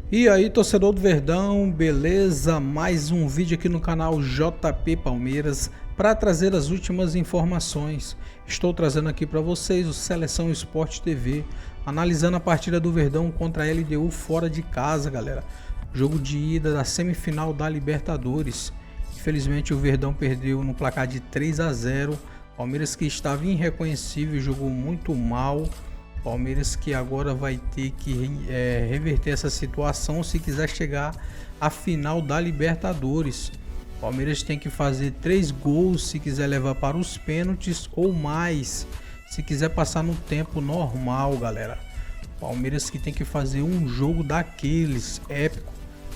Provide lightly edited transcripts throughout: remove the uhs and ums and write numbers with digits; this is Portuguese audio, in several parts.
E aí, torcedor do Verdão, beleza? Mais um vídeo aqui no canal JP Palmeiras para trazer as últimas informações. Estou trazendo aqui para vocês o Seleção Esporte TV, analisando a partida do Verdão contra a LDU fora de casa, galera. Jogo de ida da semifinal da Libertadores. Infelizmente o Verdão perdeu no placar de 3-0. Palmeiras, que estava irreconhecível, jogou muito mal. Palmeiras que agora vai ter que reverter essa situação se quiser chegar à final da Libertadores. Palmeiras tem que fazer 3 gols se quiser levar para os pênaltis ou mais se quiser passar no tempo normal, galera. Palmeiras que tem que fazer um jogo daqueles épico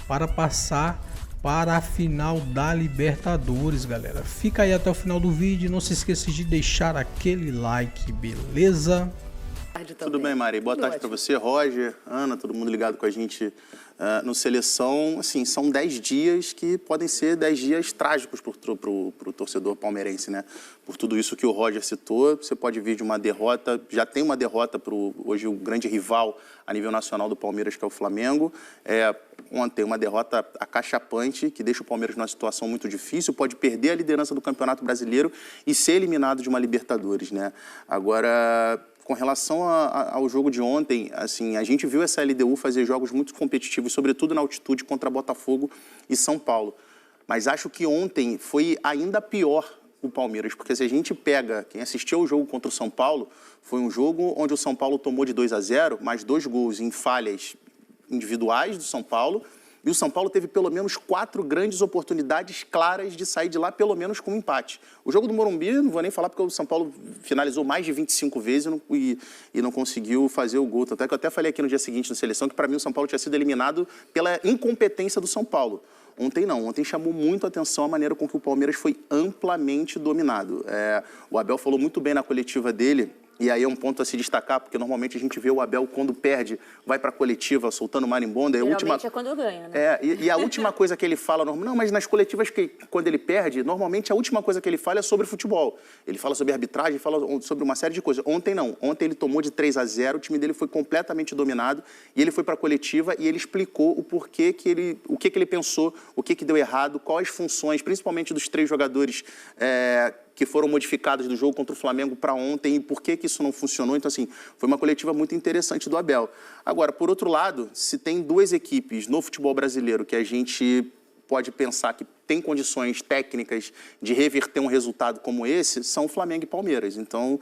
para passar para a final da Libertadores, galera. Fica aí até o final do vídeo, não se esqueça de deixar aquele like, beleza? Tudo bem, Mari? Boa tarde para você, Roger, Ana, todo mundo ligado com a gente no Seleção. Assim, são 10 dias que podem ser 10 dias trágicos para o torcedor palmeirense, né? Por tudo isso que o Roger citou, você pode vir de uma derrota, já tem uma derrota para hoje o grande rival a nível nacional do Palmeiras, que é o Flamengo. Ontem, uma derrota acachapante, que deixa o Palmeiras numa situação muito difícil, pode perder a liderança do Campeonato Brasileiro e ser eliminado de uma Libertadores, né? Agora, com relação ao jogo de ontem, assim, a gente viu essa LDU fazer jogos muito competitivos, sobretudo na altitude contra Botafogo e São Paulo. Mas acho que ontem foi ainda pior o Palmeiras, porque se a gente pega, quem assistiu ao jogo contra o São Paulo, foi um jogo onde o São Paulo tomou de 2-0, mais 2 gols em falhas individuais do São Paulo, e o São Paulo teve pelo menos 4 grandes oportunidades claras de sair de lá, pelo menos com um empate. O jogo do Morumbi, não vou nem falar, porque o São Paulo finalizou mais de 25 vezes e não conseguiu fazer o gol. Até que eu até falei aqui no dia seguinte na Seleção que, para mim, o São Paulo tinha sido eliminado pela incompetência do São Paulo. Ontem não, ontem chamou muito a atenção a maneira com que o Palmeiras foi amplamente dominado. O Abel falou muito bem na coletiva dele. E aí é um ponto a se destacar, porque normalmente a gente vê o Abel, quando perde, vai para a coletiva soltando marimbondo. Geralmente é quando ganha, né? E a última coisa que ele fala... Não, mas nas coletivas, quando ele perde, normalmente a última coisa que ele fala é sobre futebol. Ele fala sobre arbitragem, fala sobre uma série de coisas. Ontem não. Ontem ele tomou de 3-0, o time dele foi completamente dominado, e ele foi para a coletiva e ele explicou o porquê o que ele pensou, o que deu errado, quais funções, principalmente dos 3 jogadores que foram modificados do jogo contra o Flamengo para ontem e por que isso não funcionou. Então, assim, foi uma coletiva muito interessante do Abel. Agora, por outro lado, se tem 2 equipes no futebol brasileiro que a gente pode pensar que tem condições técnicas de reverter um resultado como esse, são Flamengo e Palmeiras. Então,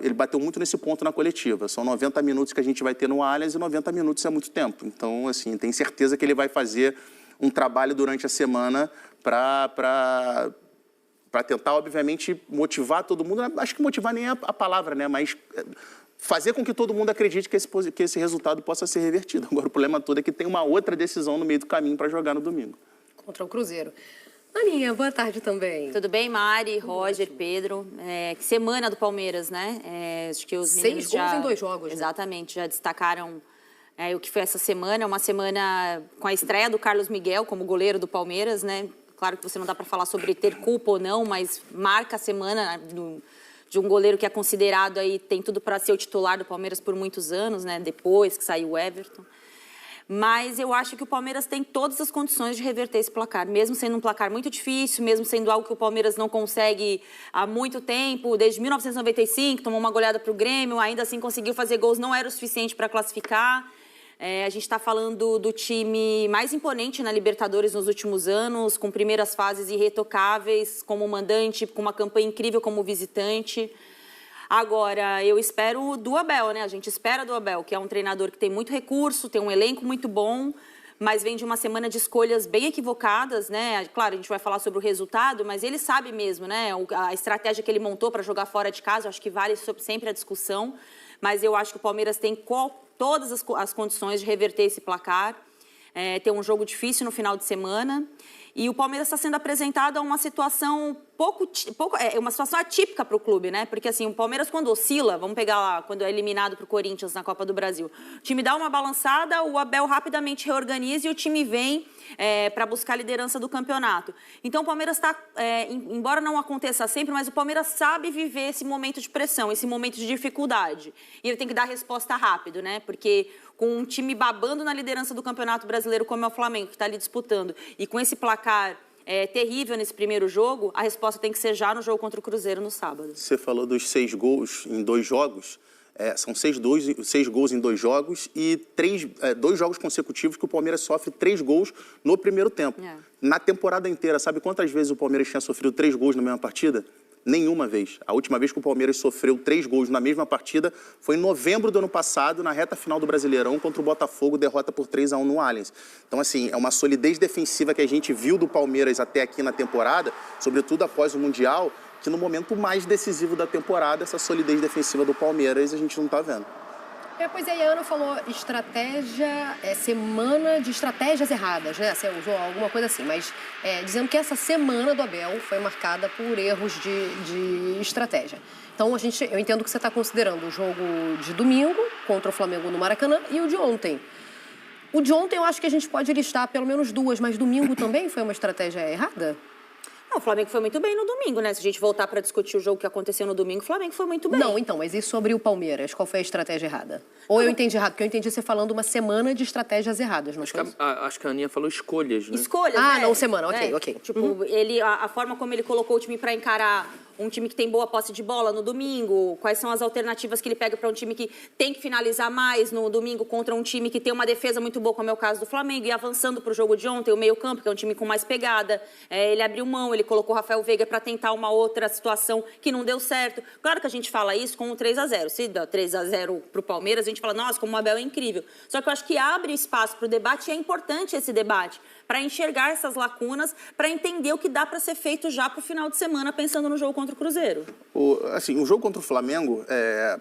ele bateu muito nesse ponto na coletiva. São 90 minutos que a gente vai ter no Allianz e 90 minutos é muito tempo. Então, assim, tenho certeza que ele vai fazer um trabalho durante a semana para tentar, obviamente, motivar todo mundo. Acho que motivar nem é a palavra, né? Mas fazer com que todo mundo acredite que esse resultado possa ser revertido. Agora, o problema todo é que tem uma outra decisão no meio do caminho para jogar no domingo. Contra o Cruzeiro. Aninha, boa tarde também. Tudo bem, Mari, Roger, Pedro? Que semana do Palmeiras, né? Acho que os meninos 6 gols em 2 jogos. Exatamente, já destacaram o que foi essa semana. Uma semana com a estreia do Carlos Miguel como goleiro do Palmeiras, né? Claro que você não dá para falar sobre ter culpa ou não, mas marca a semana de um goleiro que é considerado aí, tem tudo para ser o titular do Palmeiras por muitos anos, né? Depois que saiu o Everton. Mas eu acho que o Palmeiras tem todas as condições de reverter esse placar, mesmo sendo um placar muito difícil, mesmo sendo algo que o Palmeiras não consegue há muito tempo, desde 1995, tomou uma goleada para o Grêmio, ainda assim conseguiu fazer gols, não era o suficiente para classificar. A gente está falando do time mais imponente na Libertadores nos últimos anos, com primeiras fases irretocáveis como mandante, com uma campanha incrível como visitante. Agora, eu espero do Abel, né? A gente espera do Abel, que é um treinador que tem muito recurso, tem um elenco muito bom, mas vem de uma semana de escolhas bem equivocadas, né? Claro, a gente vai falar sobre o resultado, mas ele sabe mesmo, né? A estratégia que ele montou para jogar fora de casa, eu acho que vale sempre a discussão, mas eu acho que o Palmeiras tem todas as condições de reverter esse placar, ter um jogo difícil no final de semana. E o Palmeiras está sendo apresentado a uma situação uma situação atípica para o clube, né? Porque assim, o Palmeiras, quando oscila, vamos pegar lá, quando é eliminado para o Corinthians na Copa do Brasil, o time dá uma balançada, o Abel rapidamente reorganiza e o time vem para buscar a liderança do campeonato. Então o Palmeiras está, embora não aconteça sempre, mas o Palmeiras sabe viver esse momento de pressão, esse momento de dificuldade. E ele tem que dar resposta rápido, né? Porque com um time babando na liderança do Campeonato Brasileiro, como é o Flamengo, que está ali disputando, e com esse placar terrível nesse primeiro jogo, a resposta tem que ser já no jogo contra o Cruzeiro no sábado. Você falou dos 6 gols em 2 jogos. São 6 gols em 2 jogos e 2 jogos consecutivos que o Palmeiras sofre 3 gols no primeiro tempo. Na temporada inteira, sabe quantas vezes o Palmeiras tinha sofrido 3 gols na mesma partida? Nenhuma vez. A última vez que o Palmeiras sofreu 3 gols na mesma partida foi em novembro do ano passado, na reta final do Brasileirão, contra o Botafogo, derrota por 3-1 no Allianz. Então, assim, é uma solidez defensiva que a gente viu do Palmeiras até aqui na temporada, sobretudo após o Mundial, que no momento mais decisivo da temporada, essa solidez defensiva do Palmeiras a gente não está vendo. Pois é, a Ana falou estratégia, semana de estratégias erradas, né? Você usou alguma coisa assim, mas dizendo que essa semana do Abel foi marcada por erros de estratégia. Então, eu entendo que você está considerando o jogo de domingo contra o Flamengo no Maracanã e o de ontem. O de ontem eu acho que a gente pode listar pelo menos 2, mas domingo também foi uma estratégia errada? Não, o Flamengo foi muito bem no domingo, né? Se a gente voltar para discutir o jogo que aconteceu no domingo, o Flamengo foi muito bem. Não, então, mas e sobre o Palmeiras? Qual foi a estratégia errada? Ou eu entendi errado? Porque eu entendi você falando uma semana de estratégias erradas, não foi? Acho que a Aninha falou escolhas, né? Escolhas, Ah, né? não, semana, ok. Tipo, a forma como ele colocou o time para encarar um time que tem boa posse de bola no domingo, quais são as alternativas que ele pega para um time que tem que finalizar mais no domingo contra um time que tem uma defesa muito boa, como é o caso do Flamengo, e avançando para o jogo de ontem, o meio-campo, que é um time com mais pegada, ele abriu mão, ele colocou o Rafael Veiga para tentar uma outra situação que não deu certo. Claro que a gente fala isso com o 3-0. Se dá 3-0 para o Palmeiras, a gente fala, nossa, como o Abel é incrível. Só que eu acho que abre espaço para o debate, e é importante esse debate, para enxergar essas lacunas, para entender o que dá para ser feito já para o final de semana, pensando no jogo contra o Cruzeiro. O jogo contra o Flamengo,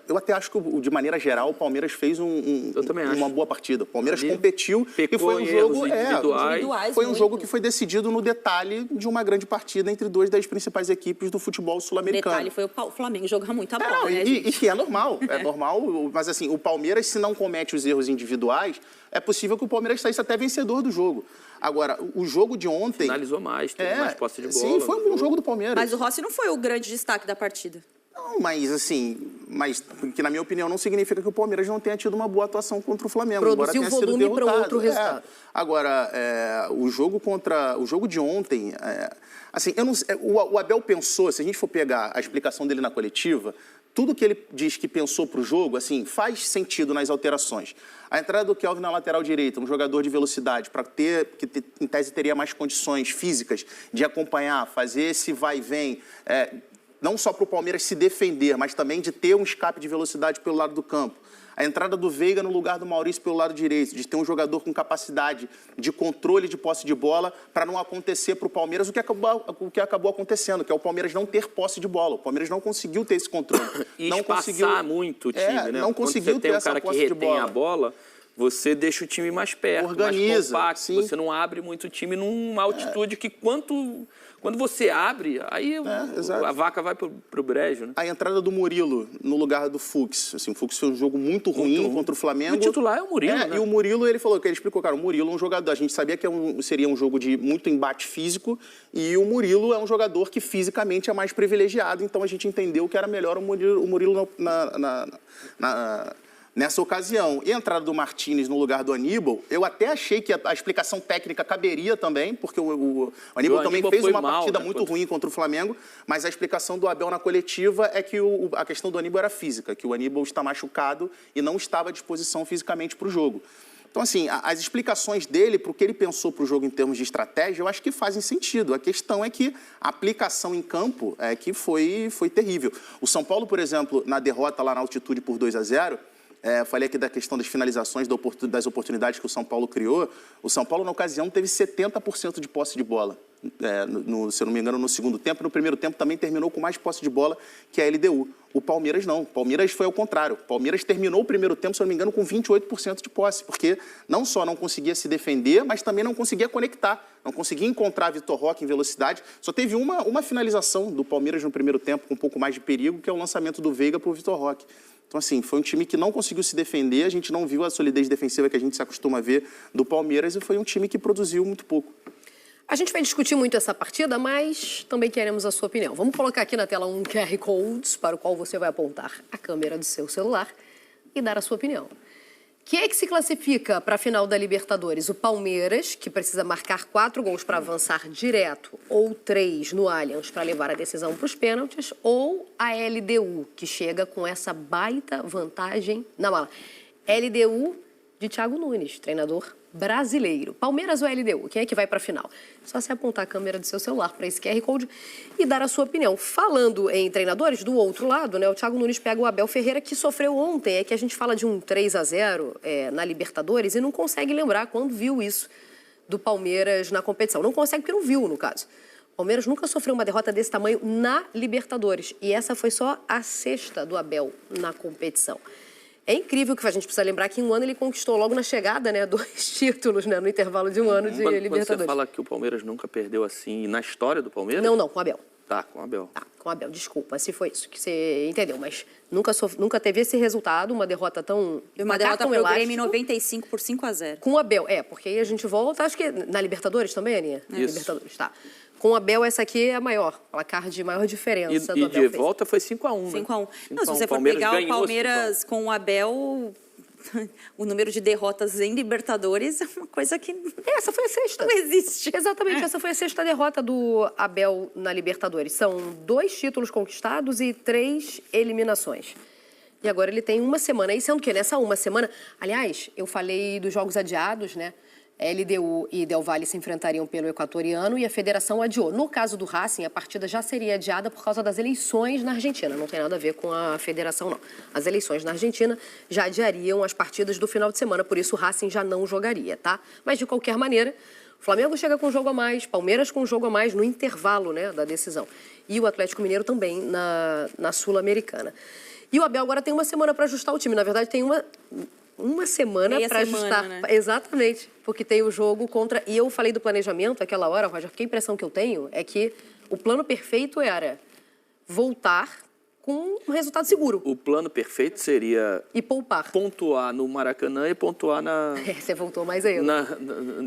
eu até acho que, de maneira geral, o Palmeiras fez uma boa partida. O Palmeiras competiu e foi um jogo individuais. Foi um jogo que foi decidido no detalhe de uma grande partida entre 2 das principais equipes do futebol sul-americano. O detalhe foi o Flamengo jogar muita bola, né, e que é normal, mas assim, o Palmeiras, se não comete os erros individuais, é possível que o Palmeiras saísse até vencedor do jogo. Agora, o jogo de ontem... Finalizou mais, teve mais posse de bola. Sim, foi um bom jogo do Palmeiras. Mas o Rossi não foi o grande destaque da partida. Não, mas que na minha opinião não significa que o Palmeiras não tenha tido uma boa atuação contra o Flamengo. Produziu volume para outro resultado. Agora, o jogo de ontem, o Abel pensou, se a gente for pegar a explicação dele na coletiva, tudo que ele diz que pensou para o jogo, assim, faz sentido nas alterações. A entrada do Kelvin na lateral direita, um jogador de velocidade, que em tese teria mais condições físicas de acompanhar, fazer esse vai e vem, não só para o Palmeiras se defender, mas também de ter um escape de velocidade pelo lado do campo. A entrada do Veiga no lugar do Maurício pelo lado direito, de ter um jogador com capacidade de controle de posse de bola para não acontecer para o Palmeiras o que acabou acontecendo, que é o Palmeiras não ter posse de bola. O Palmeiras não conseguiu ter esse controle. E não espaçar muito o time, né? Não conseguiu ter essa posse de bola. Quando você tem um cara que retém a bola, você deixa o time mais perto, organiza, mais compacto. Sim. Você não abre muito o time numa altitude que quando você abre, aí a vaca vai pro brejo, né? A entrada do Murilo no lugar do Fux. Assim, o Fux fez um jogo muito ruim contra o Flamengo. O titular é o Murilo, né? E o Murilo, ele explicou, cara, o Murilo é um jogador, a gente sabia que seria um jogo de muito embate físico, e o Murilo é um jogador que fisicamente é mais privilegiado, então a gente entendeu que era melhor o Murilo nessa ocasião. E a entrada do Martínez no lugar do Aníbal, eu até achei que a explicação técnica caberia também, porque o Aníbal também fez uma partida muito ruim contra o Flamengo, mas a explicação do Abel na coletiva é que a questão do Aníbal era física, que o Aníbal está machucado e não estava à disposição fisicamente para o jogo. Então, assim, as explicações dele para o que ele pensou para o jogo em termos de estratégia, eu acho que fazem sentido. A questão é que a aplicação em campo é que foi terrível. O São Paulo, por exemplo, na derrota lá na altitude por 2-0, falei aqui da questão das finalizações, das oportunidades que o São Paulo criou. O São Paulo, na ocasião, teve 70% de posse de bola. Se eu não me engano, no segundo tempo. No primeiro tempo também terminou com mais posse de bola que a LDU. O Palmeiras não. O Palmeiras foi ao contrário. O Palmeiras terminou o primeiro tempo, se eu não me engano, com 28% de posse, porque não só não conseguia se defender, mas também não conseguia conectar. Não conseguia encontrar Vitor Roque em velocidade. Só teve uma finalização do Palmeiras no primeiro tempo, com um pouco mais de perigo, que é o lançamento do Veiga para o Vitor Roque. Então, assim, foi um time que não conseguiu se defender, a gente não viu a solidez defensiva que a gente se acostuma a ver do Palmeiras e foi um time que produziu muito pouco. A gente vai discutir muito essa partida, mas também queremos a sua opinião. Vamos colocar aqui na tela um QR Code para o qual você vai apontar a câmera do seu celular e dar a sua opinião. Quem é que se classifica para a final da Libertadores? O Palmeiras, que precisa marcar 4 gols para avançar direto, ou 3 no Allianz para levar a decisão para os pênaltis, ou a LDU, que chega com essa baita vantagem na mala. LDU de Thiago Nunes, treinador brasileiro. Palmeiras ou LDU? Quem é que vai para a final? Só se apontar a câmera do seu celular para esse QR Code e dar a sua opinião. Falando em treinadores, do outro lado, né, o Thiago Nunes pega o Abel Ferreira, que sofreu ontem. É que a gente fala de um 3-0 na Libertadores e não consegue lembrar quando viu isso do Palmeiras na competição. Não consegue porque não viu, no caso. O Palmeiras nunca sofreu uma derrota desse tamanho na Libertadores. E essa foi só a 6ª do Abel na competição. É incrível que a gente precisa lembrar que em um ano ele conquistou logo na chegada, né, 2 títulos, né, no intervalo de um ano de Libertadores. Quando você fala que o Palmeiras nunca perdeu assim na história do Palmeiras? Não, com o Abel. Tá, com o Abel. Tá, com o Abel, desculpa, se foi isso que você entendeu, mas nunca teve esse resultado, uma derrota tão... Uma derrota pro Grêmio em 95 por 5-0. Com o Abel, porque aí a gente volta, acho que na Libertadores também, Aninha? Isso. Libertadores, tá. Com o Abel, essa aqui é a maior, placar de maior diferença do Abel. E de volta foi 5-1, né? 5-1. Não, se você for pegar o Palmeiras com o Abel... O número de derrotas em Libertadores é uma coisa que... Essa foi a 6ª. Não existe. Exatamente, essa foi a 6ª derrota do Abel na Libertadores. São 2 títulos conquistados e 3 eliminações. E agora ele tem uma semana. E sendo que nessa uma semana... Aliás, eu falei dos jogos adiados, né? LDU e Del Valle se enfrentariam pelo equatoriano e a federação adiou. No caso do Racing, a partida já seria adiada por causa das eleições na Argentina. Não tem nada a ver com a federação, não. As eleições na Argentina já adiariam as partidas do final de semana, por isso o Racing já não jogaria, tá? Mas, de qualquer maneira, o Flamengo chega com um jogo a mais, Palmeiras com um jogo a mais no intervalo, né, da decisão. E o Atlético Mineiro também na Sul-Americana. E o Abel agora tem uma semana para ajustar o time. Na verdade, tem uma semana para ajustar. Né? Exatamente, porque tem o jogo contra... E eu falei do planejamento aquela hora, Roger, porque a impressão que eu tenho é que o plano perfeito era voltar com um resultado seguro. O plano perfeito seria... E poupar. Pontuar no Maracanã e pontuar na... Você voltou mais aí.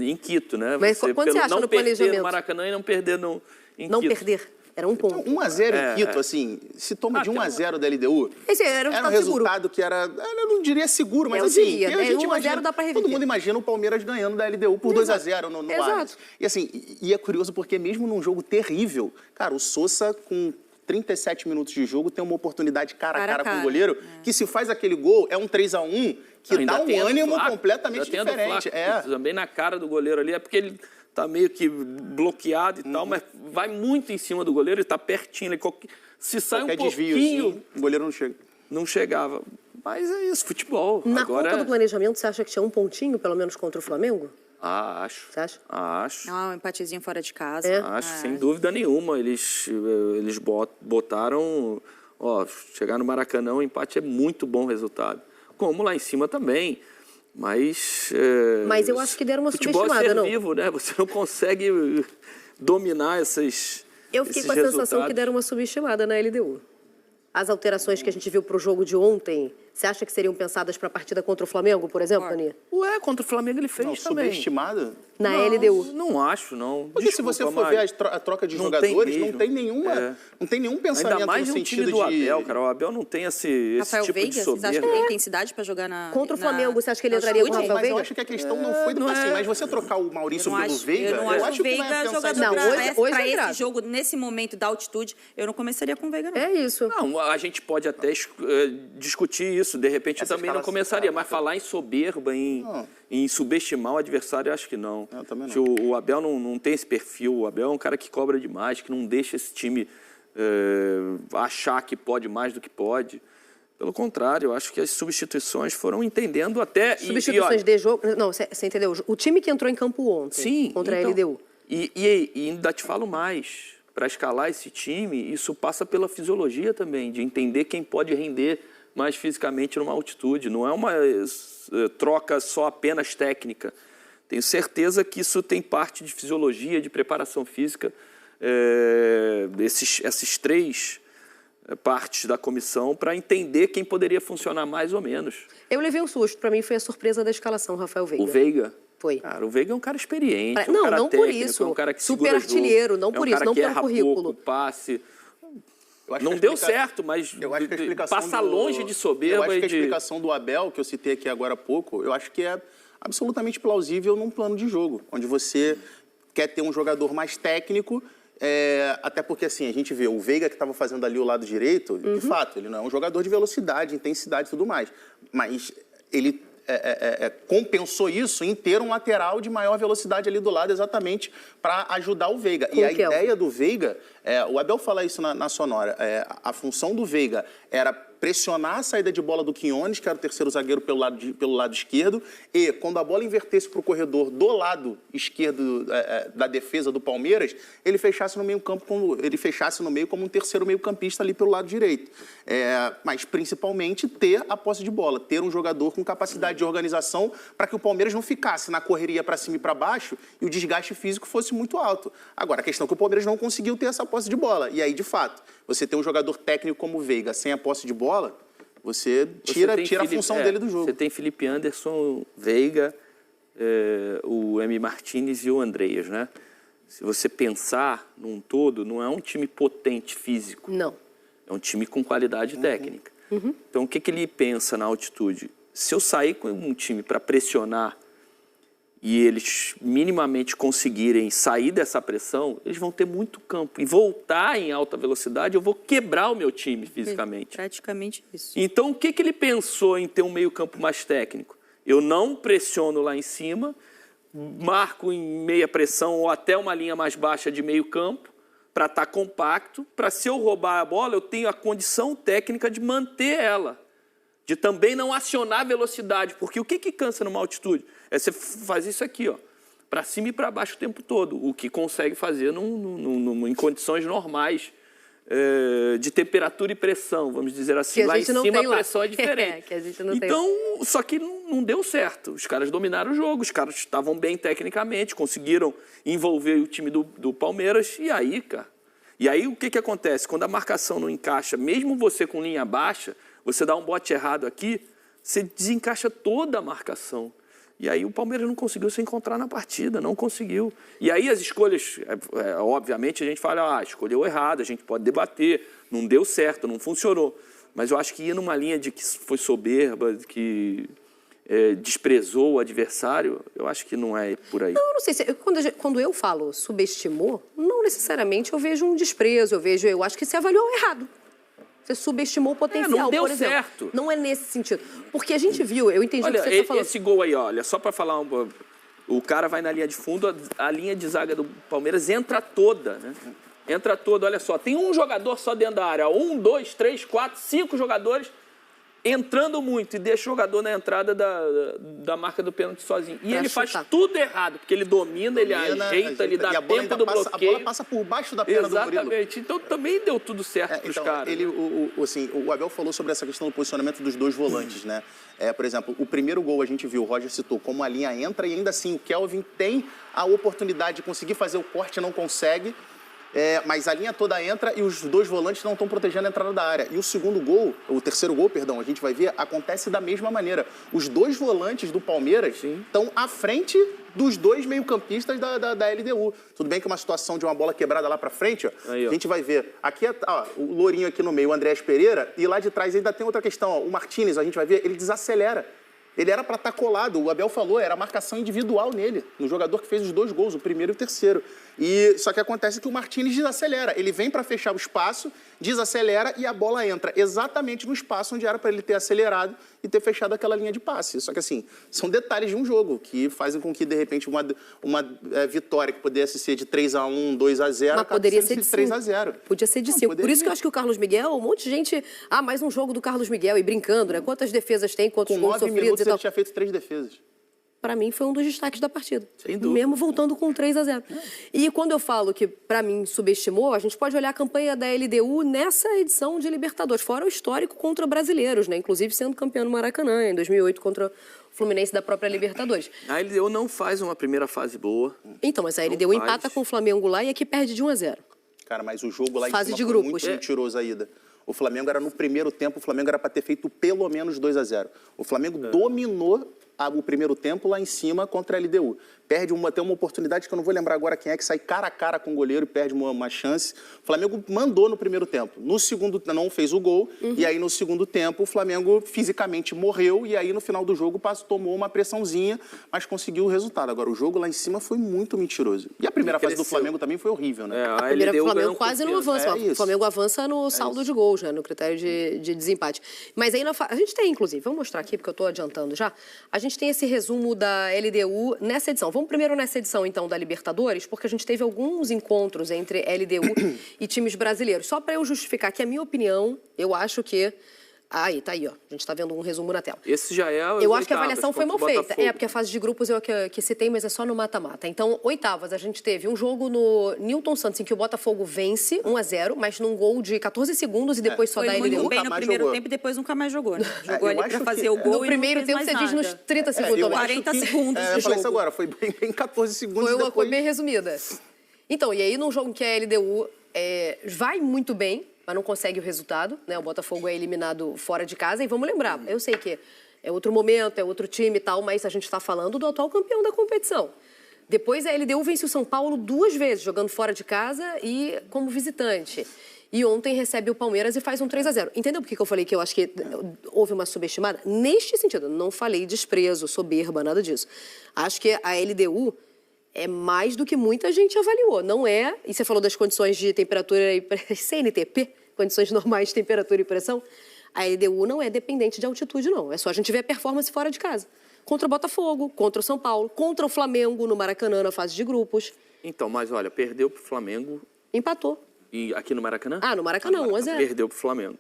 Em Quito, né? Mas quando você acha no planejamento? Não perder no Maracanã e não perder em Quito. Não perder. Era um ponto. Então, 1-0 em Quito, assim, se toma de 1-0 da LDU, esse era um resultado seguro. Que era, eu não diria seguro, mas assim, diria, a gente 1-0 dá pra reverter. Todo mundo imagina o Palmeiras ganhando da LDU por 2-0 no Allianz. E assim, e é curioso porque mesmo num jogo terrível, cara, o Sosa com 37 minutos de jogo tem uma oportunidade cara a cara com o goleiro, que se faz aquele gol, é um 3-1, que dá um ânimo completamente diferente. Também na cara do goleiro ali, é porque ele... tá meio que bloqueado e tal, mas vai muito em cima do goleiro e tá pertinho. Se sai um pouquinho... o goleiro não chega. Não chegava. Mas é isso, futebol. Na conta do planejamento, você acha que tinha um pontinho, pelo menos, contra o Flamengo? Acho. Você acha? Acho. Um empatezinho fora de casa. Acho, sem dúvida nenhuma. Eles botaram... chegar no Maracanã, o empate é muito bom resultado. Como lá em cima também. Mas eu acho que deram uma futebol subestimada, não. Vivo, né? Você não consegue dominar esses Eu fiquei com a sensação que deram uma subestimada na LDU. As alterações que a gente viu para o jogo de ontem, você acha que seriam pensadas para a partida contra o Flamengo, por exemplo, Aninha? Contra o Flamengo ele fez também. Subestimada? Na LDU? Não acho, não. Porque se você for ver a troca de jogadores, não tem nenhum pensamento ainda mais no sentido time do Abel, cara. O Abel não tem esse Rafael tipo Veiga, de soberba. você acha que tem intensidade para jogar na... Contra o Flamengo, você acha que ele entraria com o Rafael Veiga? Mas eu acho que a questão não foi do passeio. Mas você trocar o Maurício pelo Veiga, eu acho que o Veiga jogador para esse jogo, nesse momento da altitude, eu não começaria com o Veiga, não. É isso. Não, a gente pode até discutir isso. De repente, eu também não começaria. Mas falar em soberba, em subestimar o adversário, eu acho que não. Eu também não. O Abel não tem esse perfil. O Abel é um cara que cobra demais, que não deixa esse time achar que pode mais do que pode. Pelo contrário, eu acho que as substituições foram entendendo até... Substituições de jogo... Não, você entendeu? O time que entrou em campo ontem contra a LDU. E ainda te falo mais. Para escalar esse time, isso passa pela fisiologia também, de entender quem pode render mais fisicamente numa altitude. Não é uma troca só apenas técnica. Tenho certeza que isso tem parte de fisiologia, de preparação física. Esses 3 partes da comissão para entender quem poderia funcionar mais ou menos. Eu levei um susto. Para mim foi a surpresa da escalação, Rafael Veiga. O Veiga? Foi. Cara, o Veiga é um cara experiente, não técnico, por isso. É um cara que super artilheiro, não por isso, não pelo currículo. Pouco, passe. Não deu certo, mas passa longe de soberba. Eu acho que a explicação do Abel, que eu citei aqui agora há pouco, eu acho que é absolutamente plausível num plano de jogo, onde você quer ter um jogador mais técnico, até porque, assim, a gente vê o Veiga que estava fazendo ali o lado direito, de fato, ele não é um jogador de velocidade, intensidade e tudo mais, mas ele compensou isso em ter um lateral de maior velocidade ali do lado, exatamente para ajudar o Veiga. E a ideia do Veiga, o Abel fala isso na sonora, a função do Veiga era pressionar a saída de bola do Quiñones, que era o terceiro zagueiro pelo lado esquerdo, e quando a bola invertesse para o corredor do lado esquerdo da defesa do Palmeiras, ele fechasse no meio campo, como um terceiro meio-campista ali pelo lado direito. Mas principalmente ter a posse de bola, ter um jogador com capacidade de organização para que o Palmeiras não ficasse na correria para cima e para baixo e o desgaste físico fosse muito alto. Agora, a questão é que o Palmeiras não conseguiu ter essa posse de bola. E aí, de fato, você ter um jogador técnico como o Veiga sem a posse de bola, você tira a função dele do jogo. Você tem Felipe Anderson, Veiga, o M. Martínez e o Andreas, né? Se você pensar num todo, não é um time potente físico. Não. É um time com qualidade técnica. Então, o que ele pensa na altitude? Se eu sair com um time para pressionar e eles minimamente conseguirem sair dessa pressão, eles vão ter muito campo. E voltar em alta velocidade, eu vou quebrar o meu time fisicamente. Praticamente isso. Então, o que ele pensou em ter um meio-campo mais técnico? Eu não pressiono lá em cima, marco em meia pressão ou até uma linha mais baixa de meio-campo, para estar compacto, para se eu roubar a bola, eu tenho a condição técnica de manter ela. De também não acionar a velocidade, porque o que cansa numa altitude? É você fazer isso aqui, ó, para cima e para baixo o tempo todo, o que consegue fazer em condições normais de temperatura e pressão, vamos dizer assim. Lá em cima a pressão é diferente. Que a gente não então, só que não deu certo. Os caras dominaram o jogo, os caras estavam bem tecnicamente, conseguiram envolver o time do Palmeiras, e aí, cara... E aí o que acontece? Quando a marcação não encaixa, mesmo você com linha baixa, você dá um bote errado aqui, você desencaixa toda a marcação. E aí o Palmeiras não conseguiu se encontrar na partida, não conseguiu. E aí as escolhas, obviamente a gente fala, escolheu errado, a gente pode debater, não deu certo, não funcionou. Mas eu acho que ia numa linha de que foi soberba, que desprezou o adversário, eu acho que não é por aí. Não sei, quando eu falo subestimou, não necessariamente eu vejo um desprezo, eu acho que você avaliou errado. Você subestimou o potencial, não deu por exemplo. certo. Não é nesse sentido. Porque a gente viu, eu entendi o que você está falando. Esse gol aí, olha, só para falar, o cara vai na linha de fundo, a linha de zaga do Palmeiras entra toda, né? Entra toda, olha só, tem um jogador só dentro da área, 1, 2, 3, 4, 5 jogadores entrando muito e deixa o jogador na entrada da marca do pênalti sozinho. E ele faz tudo errado, porque ele domina, ele ajeita, ele dá tempo do bloqueio. A bola passa por baixo da perna do Murilo. Exatamente. Então também deu tudo certo para os caras. O Abel falou sobre essa questão do posicionamento dos dois volantes, né? Por exemplo, o primeiro gol a gente viu, o Roger citou, como a linha entra e ainda assim o Kelvin tem a oportunidade de conseguir fazer o corte, não consegue. Mas a linha toda entra e os dois volantes não estão protegendo a entrada da área. E o terceiro gol, a gente vai ver, acontece da mesma maneira. Os dois volantes do Palmeiras estão à frente dos dois meio-campistas da LDU. Tudo bem que é uma situação de uma bola quebrada lá pra frente, ó. Aí, ó. A gente vai ver. Aqui o Lourinho aqui no meio, o Andrés Pereira, e lá de trás ainda tem outra questão, ó. O Martínez, a gente vai ver, ele desacelera. Ele era para estar colado, o Abel falou, era marcação individual nele, no jogador que fez os dois gols, o primeiro e o terceiro. Só que acontece que o Martínez desacelera, ele vem para fechar o espaço, desacelera e a bola entra exatamente no espaço onde era para ele ter acelerado e ter fechado aquela linha de passe. Só que assim, são detalhes de um jogo que fazem com que, de repente, uma vitória que pudesse ser de 3-1, 2-0, mas poderia ser de 3-0. Podia ser de 5. Por isso que eu acho que o Carlos Miguel, um monte de gente, mais um jogo do Carlos Miguel, e brincando, né? Quantas defesas tem, quantos gols sofridos. Com 9 minutos ele tinha feito 3 defesas. Para mim, foi um dos destaques da partida. Sem dúvida. Mesmo voltando com 3-0. E quando eu falo que, para mim, subestimou, a gente pode olhar a campanha da LDU nessa edição de Libertadores, fora o histórico contra brasileiros, né? Inclusive sendo campeão no Maracanã, em 2008, contra o Fluminense da própria Libertadores. A LDU não faz uma primeira fase boa. Então, mas a LDU empata com o Flamengo lá e aqui perde de 1-0. Cara, mas o jogo lá em fase cima de foi grupos. muito mentiroso a ida. O Flamengo era no primeiro tempo, o Flamengo era para ter feito pelo menos 2-0. O Flamengo dominou o primeiro tempo lá em cima contra a LDU. Perde até uma oportunidade que eu não vou lembrar agora quem é, que sai cara a cara com o goleiro e perde uma chance. O Flamengo mandou no primeiro tempo. No segundo, não fez o gol. E aí, no segundo tempo, o Flamengo fisicamente morreu. E aí, no final do jogo, tomou uma pressãozinha, mas conseguiu o resultado. Agora, o jogo lá em cima foi muito mentiroso. E a primeira fase do Flamengo também foi horrível, né? A primeira do Flamengo quase não avança. O Flamengo avança no saldo de gols, né? No critério de desempate. Mas aí, a gente tem, inclusive, vamos mostrar aqui, porque eu estou adiantando já. A gente tem esse resumo da LDU nessa edição. Vamos primeiro nessa edição, então, da Libertadores, porque a gente teve alguns encontros entre LDU e times brasileiros. Só para eu justificar que a minha opinião, eu acho que... Aí, tá aí, ó. A gente tá vendo um resumo na tela. Esse já é Eu acho que a avaliação foi mal feita. Porque a fase de grupos eu que citei, mas é só no mata-mata. Então, oitavas, a gente teve um jogo no Newton Santos, em que o Botafogo vence 1-0, mas num gol de 14 segundos e depois só da LDU. Foi muito bem no primeiro tempo e depois nunca mais jogou, né? Jogou ali pra fazer o gol no primeiro tempo, você diz nos 30 segundos. 40 segundos de jogo. Eu falei isso agora, foi bem 14 segundos depois. Foi bem resumida. Então, e aí num jogo que a LDU vai muito bem, mas não consegue o resultado, né? O Botafogo é eliminado fora de casa. E vamos lembrar, eu sei que é outro momento, é outro time e tal, mas a gente está falando do atual campeão da competição. Depois a LDU vence o São Paulo 2 vezes, jogando fora de casa e como visitante. E ontem recebe o Palmeiras e faz um 3-0. Entendeu por que eu falei que eu acho que houve uma subestimada? Neste sentido, não falei desprezo, soberba, nada disso. Acho que a LDU é mais do que muita gente avaliou. Não é... E você falou das condições de temperatura e CNTP, condições normais de temperatura e pressão. A LDU não é dependente de altitude, não. É só a gente ver a performance fora de casa. Contra o Botafogo, contra o São Paulo, contra o Flamengo no Maracanã, na fase de grupos. Então, mas olha, perdeu pro Flamengo. Empatou. E aqui no Maracanã? No Maracanã, 1-0. Perdeu pro Flamengo.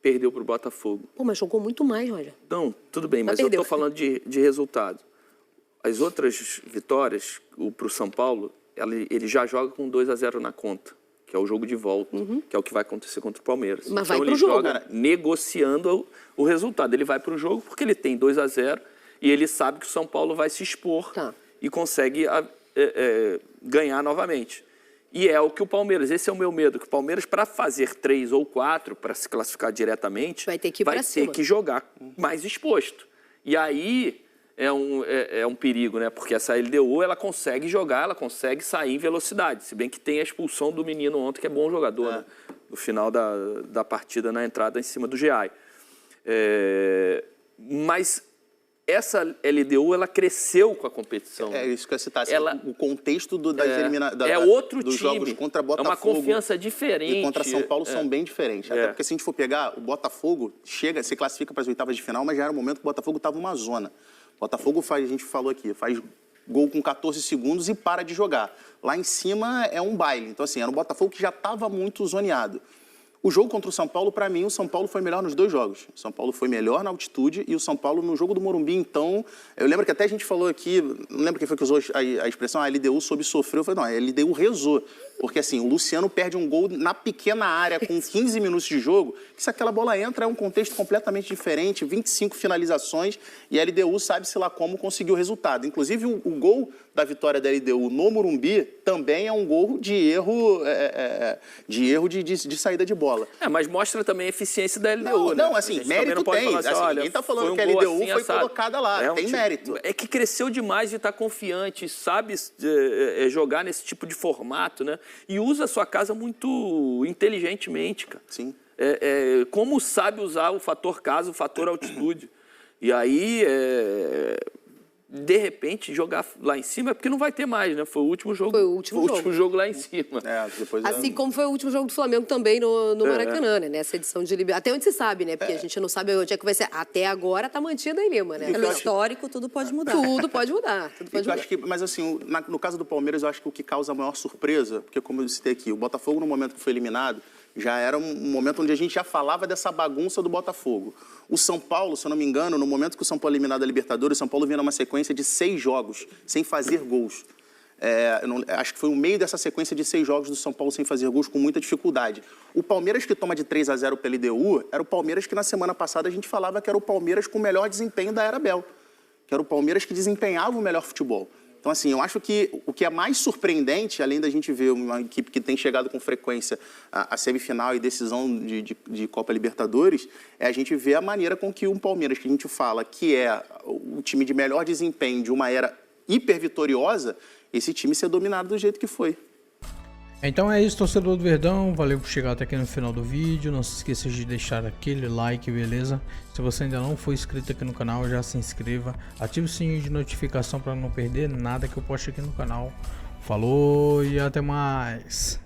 Perdeu pro Botafogo. Pô, mas jogou muito mais, olha. Não, tudo bem, mas eu tô falando de resultado. As outras vitórias, pro São Paulo, ele já joga com 2-0 na conta, que é o jogo de volta, que é o que vai acontecer contra o Palmeiras. Mas então, vai pro jogo. Joga negociando o resultado. Ele vai pro jogo porque ele tem 2-0 e ele sabe que o São Paulo vai se expor e consegue ganhar novamente. E é o que o Palmeiras, esse é o meu medo, que o Palmeiras, para fazer 3 ou 4, para se classificar diretamente, vai ter que jogar mais exposto. E aí é um perigo, né? Porque essa LDU, ela consegue jogar, ela consegue sair em velocidade. Se bem que tem a expulsão do menino ontem, que é bom jogador, né? No final da partida, na entrada em cima do GI. Mas essa LDU, ela cresceu com a competição. É isso que eu ia citar. Assim, o contexto dos time, jogos contra Botafogo. É uma confiança diferente. E contra São Paulo são bem diferentes. Até porque se a gente for pegar, o Botafogo se classifica para as oitavas de final, mas já era o momento que o Botafogo estava numa zona. O Botafogo a gente falou aqui, faz gol com 14 segundos e para de jogar. Lá em cima é um baile. Então, assim, era um Botafogo que já estava muito zoneado. O jogo contra o São Paulo, para mim, o São Paulo foi melhor nos 2 jogos. O São Paulo foi melhor na altitude e o São Paulo no jogo do Morumbi, então... Eu lembro que até a gente falou aqui, não lembro quem foi que usou a expressão, a LDU soube sofrer. Eu falei, não, a LDU rezou. Porque, assim, o Luciano perde um gol na pequena área com 15 minutos de jogo, que se aquela bola entra é um contexto completamente diferente, 25 finalizações, e a LDU sabe-se lá como conseguiu o resultado. Inclusive, o gol da vitória da LDU no Morumbi também é um gol de erro de saída de bola. Mas mostra também a eficiência da LDU, né? Não, assim, mérito tem. Assim, olha, ninguém está falando que a LDU assim, foi colocada lá, tem mérito. É que cresceu demais e está confiante, sabe jogar nesse tipo de formato, né? E usa a sua casa muito inteligentemente, cara. Sim. Como sabe usar o fator casa, o fator altitude. E aí, de repente, jogar lá em cima é porque não vai ter mais, né? Foi o último jogo. Foi o último jogo lá em cima. Assim como foi o último jogo do Flamengo também no Maracanã, né? Nessa edição de Libertadores. Até onde se sabe, né? Porque a gente não sabe onde é que vai ser. Até agora tá mantida em Lima, né? Pelo histórico, tudo pode mudar. Tudo pode mudar. Mas assim, no caso do Palmeiras, eu acho que o que causa a maior surpresa, porque como eu citei aqui, o Botafogo, no momento que foi eliminado, já era um momento onde a gente já falava dessa bagunça do Botafogo. O São Paulo, se eu não me engano, no momento que o São Paulo eliminado da Libertadores, o São Paulo vinha numa sequência de 6 jogos, sem fazer gols. Acho que foi no meio dessa sequência de 6 jogos do São Paulo sem fazer gols, com muita dificuldade. O Palmeiras que toma de 3-0 pela LDU, era o Palmeiras que na semana passada a gente falava que era o Palmeiras com o melhor desempenho da era Abel. Que era o Palmeiras que desempenhava o melhor futebol. Então, assim, eu acho que o que é mais surpreendente, além da gente ver uma equipe que tem chegado com frequência à semifinal e decisão de Copa Libertadores, é a gente ver a maneira com que um Palmeiras, que a gente fala que é o time de melhor desempenho de uma era hiper vitoriosa, esse time ser dominado do jeito que foi. Então é isso, torcedor do Verdão, valeu por chegar até aqui no final do vídeo, não se esqueça de deixar aquele like, beleza? Se você ainda não for inscrito aqui no canal, já se inscreva, ative o sininho de notificação para não perder nada que eu poste aqui no canal. Falou e até mais!